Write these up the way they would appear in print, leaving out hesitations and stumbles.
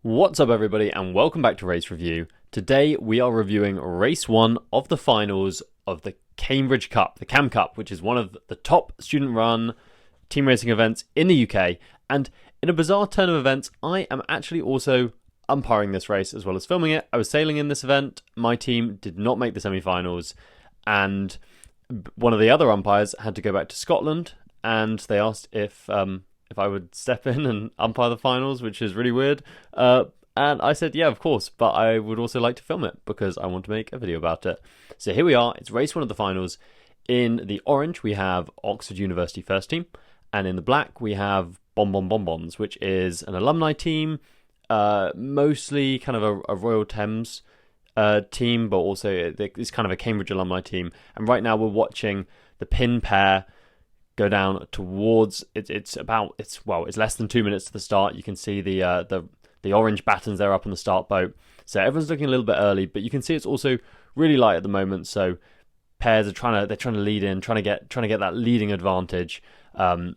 What's up everybody and welcome back to Race Review. Today we are reviewing race 1 of the finals of the Cambridge Cup, the Cam Cup, which is one of the top student run team racing events in the UK. And in a bizarre turn of events, I am actually also umpiring this race as well as filming it. I was sailing in this event, my team did not make the semi-finals, and one of the other umpires had to go back to Scotland, and they asked if I would step in and umpire the finals, which is really weird. And I said, yeah, of course, but I would also like to film it because I want to make a video about it. So here we are, it's race 1 of the finals. In the orange, we have Oxford University first team, and in the black, we have Bonbonbonbons, which is an alumni team, mostly kind of a Royal Thames team, but also it's kind of a Cambridge alumni team. And right now we're watching the pin pair go down towards it's less than 2 minutes to the start. You can see the orange battens there up on the start boat, so everyone's looking a little bit early, but you can see it's also really light at the moment, so pairs are trying to lead in, trying to get that leading advantage. And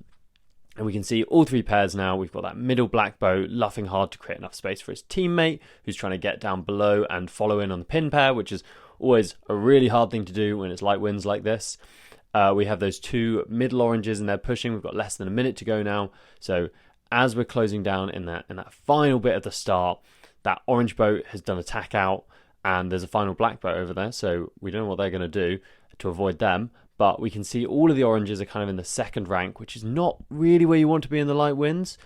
we can see all three pairs now. We've got that middle black boat luffing hard to create enough space for his teammate, who's trying to get down below and follow in on the pin pair, which is always a really hard thing to do when it's light winds like this. We have those two middle oranges and they're pushing. We've got less than a minute to go now. So as we're closing down in that final bit at the start, that orange boat has done a tack out and there's a final black boat over there. So we don't know what they're going to do to avoid them. But we can see all of the oranges are kind of in the second rank, which is not really where you want to be in the light winds.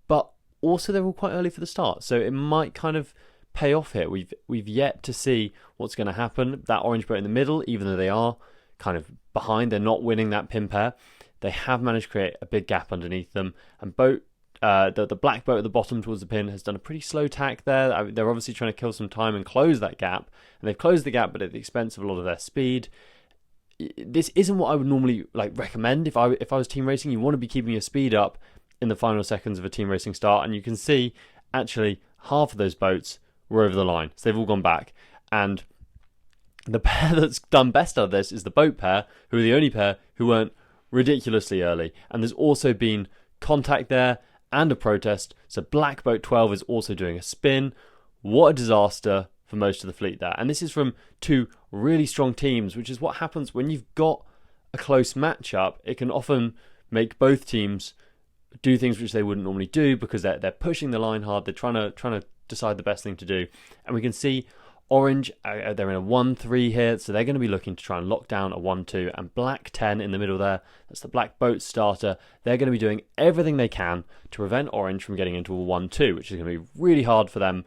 But also they're all quite early for the start. So it might kind of pay off here. We've yet to see what's going to happen. That orange boat in the middle, even though they are kind of behind, they're not winning that pin pair, they have managed to create a big gap underneath them, and the black boat at the bottom towards the pin has done a pretty slow tack there. They're obviously trying to kill some time and close that gap, and they've closed the gap but at the expense of a lot of their speed. This isn't what I would normally recommend if I was team racing. You want to be keeping your speed up in the final seconds of a team racing start, and you can see actually half of those boats were over the line, so they've all gone back. And the pair that's done best out of this is the boat pair, who are the only pair who weren't ridiculously early. And there's also been contact there and a protest. So Black Boat 12 is also doing a spin. What a disaster for most of the fleet there. And this is from two really strong teams, which is what happens when you've got a close matchup. It can often make both teams do things which they wouldn't normally do because they're pushing the line hard. They're trying to decide the best thing to do. And we can see Orange, they're in a 1-3 here, so they're going to be looking to try and lock down a 1-2, and Black 10 in the middle there, that's the Black Boat starter. They're going to be doing everything they can to prevent Orange from getting into a 1-2, which is going to be really hard for them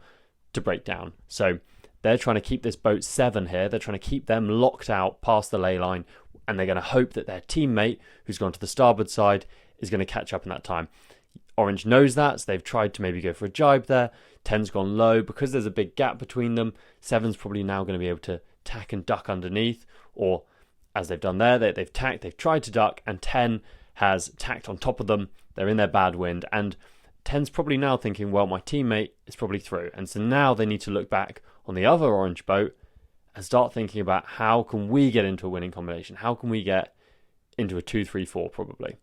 to break down. So they're trying to keep this boat 7 here, they're trying to keep them locked out past the ley line, and they're going to hope that their teammate, who's gone to the starboard side, is going to catch up in that time. Orange knows that, so they've tried to maybe go for a jibe there. 10's gone low because there's a big gap between them. 7's probably now going to be able to tack and duck underneath, or as they've done there, they've tacked, they've tried to duck, and 10 has tacked on top of them. They're in their bad wind, and 10's probably now thinking, well, my teammate is probably through. And so now they need to look back on the other orange boat and start thinking about how can we get into a winning combination? How can we get into a 2-3-4 probably?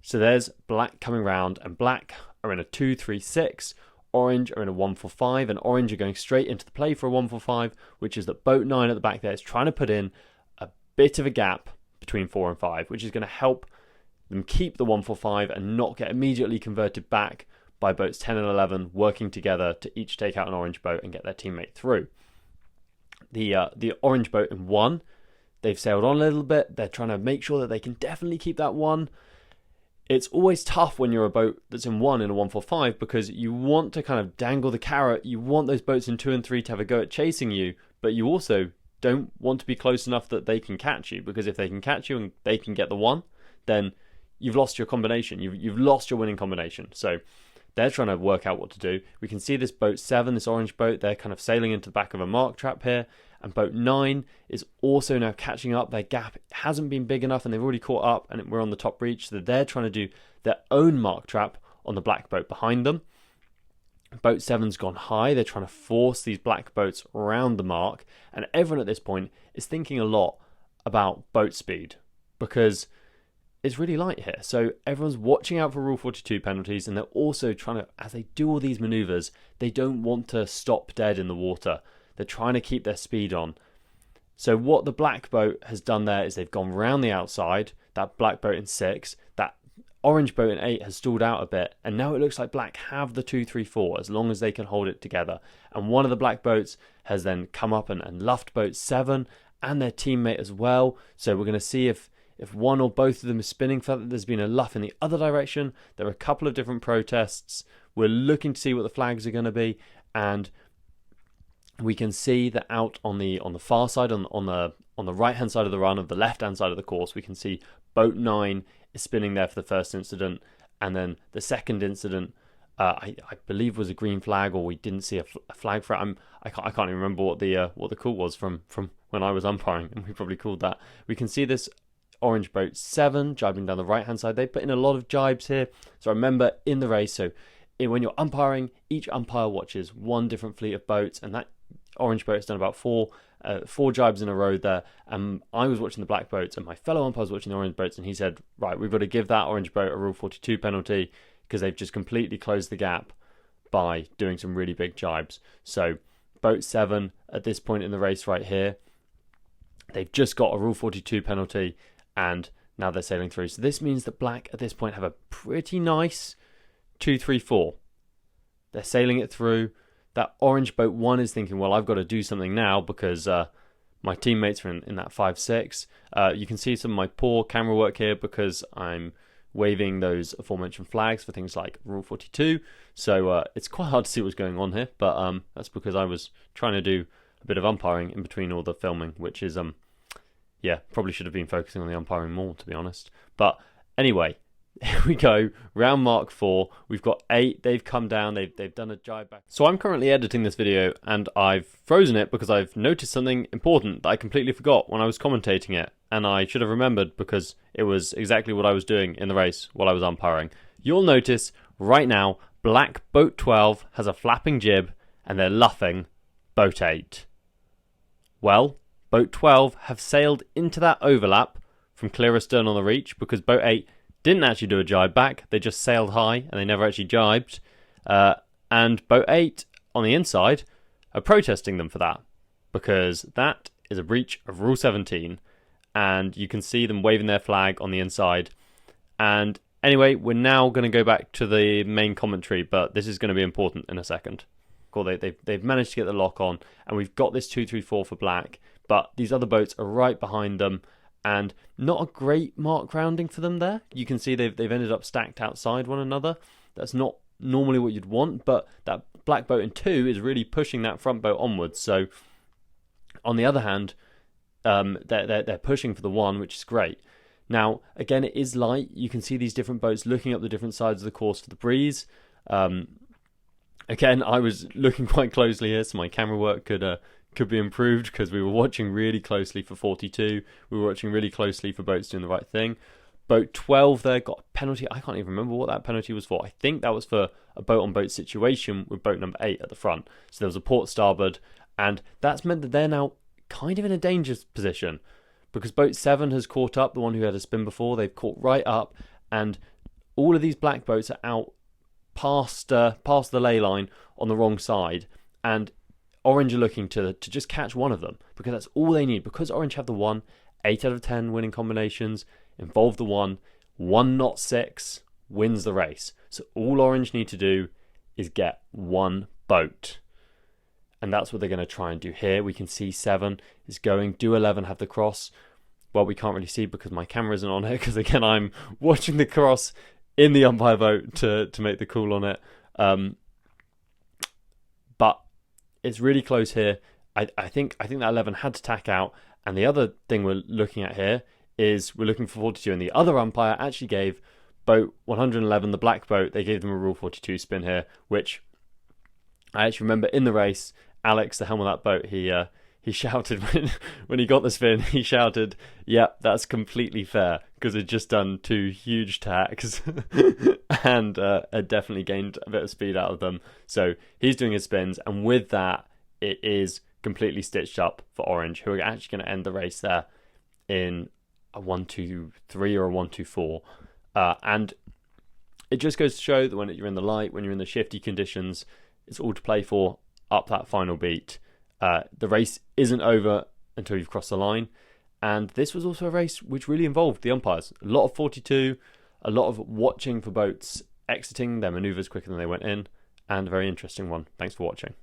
So there's Black coming round, and Black are in a 2-3-6. Orange are in a 1-4-5, and Orange are going straight into the play for a 1-4-5, which is that boat 9 at the back there is trying to put in a bit of a gap between 4 and 5, which is going to help them keep the 1-4-5 and not get immediately converted back by boats 10 and 11 working together to each take out an orange boat and get their teammate through. The orange boat in 1, they've sailed on a little bit. They're trying to make sure that they can definitely keep that 1. It's always tough when you're a boat that's in 1 in a 1-4-5 because you want to kind of dangle the carrot. You want those boats in 2 and 3 to have a go at chasing you, but you also don't want to be close enough that they can catch you, because if they can catch you and they can get the 1, then you've lost your combination. You've lost your winning combination. So they're trying to work out what to do. We can see this boat 7, this orange boat, they're kind of sailing into the back of a mark trap here. And boat 9 is also now catching up. Their gap hasn't been big enough and they've already caught up and we're on the top reach. So they're trying to do their own mark trap on the black boat behind them. Boat 7's gone high. They're trying to force these black boats around the mark. And everyone at this point is thinking a lot about boat speed, because is really light here. So everyone's watching out for Rule 42 penalties, and they're also trying to, as they do all these maneuvers, they don't want to stop dead in the water. They're trying to keep their speed on. So what the black boat has done there is they've gone round the outside, that black boat in 6, that orange boat in 8 has stalled out a bit, and now it looks like black have the 2, 3, 4 as long as they can hold it together. And one of the black boats has then come up and luffed boat 7 and their teammate as well. So we're going to see if one or both of them is spinning. There's been a luff in the other direction. There are a couple of different protests. We're looking to see what the flags are going to be, and we can see that out on the far side, on the right hand side of the run, of the left hand side of the course, we can see boat 9 is spinning there for the first incident, and then the second incident, I believe, was a green flag, or we didn't see a flag for it. I can't even remember what the call was from when I was umpiring, and we probably called that. We can see this orange boat 7 jibing down the right hand side. They put in a lot of jibes here. So remember, in the race, when you're umpiring, each umpire watches one different fleet of boats, and that orange boat has done about four jibes in a row there. And I was watching the black boats, and my fellow umpire was watching the orange boats, and he said, right, we've got to give that orange boat a Rule 42 penalty because they've just completely closed the gap by doing some really big jibes. So boat 7 at this point in the race right here, they've just got a Rule 42 penalty, and now they're sailing through. So this means that black at this point have a pretty nice 2, 3, 4. They're sailing it through. That orange boat 1 is thinking, well, I've got to do something now because my teammates are in that 5, 6. You can see some of my poor camera work here because I'm waving those aforementioned flags for things like Rule 42. So it's quite hard to see what's going on here, but that's because I was trying to do a bit of umpiring in between all the filming, which is probably should have been focusing on the umpiring more, to be honest. But anyway, here we go, round mark 4. We've got 8. They've come down. They've done a jibe back. So I'm currently editing this video, and I've frozen it because I've noticed something important that I completely forgot when I was commentating it, and I should have remembered because it was exactly what I was doing in the race while I was umpiring. You'll notice right now, black boat 12 has a flapping jib, and they're luffing boat 8. Well, boat 12 have sailed into that overlap from clear astern on the reach because boat 8 didn't actually do a jibe back. They just sailed high and they never actually jibed. And boat 8 on the inside are protesting them for that because that is a breach of Rule 17. And you can see them waving their flag on the inside. And anyway, we're now going to go back to the main commentary, but this is going to be important in a second. Cool, they've managed to get the lock on, and we've got this 2, 3, 4 for black. But these other boats are right behind them, and not a great mark rounding for them there. You can see they've ended up stacked outside one another. That's not normally what you'd want, but that black boat in 2 is really pushing that front boat onwards. So on the other hand, they're pushing for the 1, which is great. Now, again, it is light. You can see these different boats looking up the different sides of the course for the breeze. Again, I was looking quite closely here, so my camera work could be improved because we were watching really closely for 42. We were watching really closely for boats doing the right thing. Boat 12 there got a penalty. I can't even remember what that penalty was for. I think that was for a boat-on-boat situation with boat number 8 at the front. So there was a port starboard, and that's meant that they're now kind of in a dangerous position because boat 7 has caught up, the one who had a spin before. They've caught right up, and all of these black boats are out past the ley line on the wrong side, and Orange are looking to just catch one of them because that's all they need. Because Orange have the 1, 8 out of 10 winning combinations involve the 1 knot 6 wins the race. So all Orange need to do is get 1 boat, and that's what they're going to try and do here. We can see 7 is going. Do 11 have the cross? Well, we can't really see because my camera isn't on here because again I'm watching the cross in the umpire boat to make the call on it. But it's really close here. I think that 11 had to tack out. And the other thing we're looking at here is we're looking for 42. And the other umpire actually gave boat 111, the black boat, they gave them a Rule 42 spin here, which I actually remember in the race, Alex, the helm of that boat, he shouted when he got the spin, he shouted, "Yep, that's completely fair," because he'd just done 2 huge tacks and had definitely gained a bit of speed out of them. So he's doing his spins, and with that, it is completely stitched up for Orange, who are actually going to end the race there in a 1-2-3 or a 1-2-4. And it just goes to show that when you're in the light, when you're in the shifty conditions, it's all to play for up that final beat. The race isn't over until you've crossed the line. And this was also a race which really involved the umpires. A lot of 42, a lot of watching for boats exiting their manoeuvres quicker than they went in, and a very interesting one. Thanks for watching.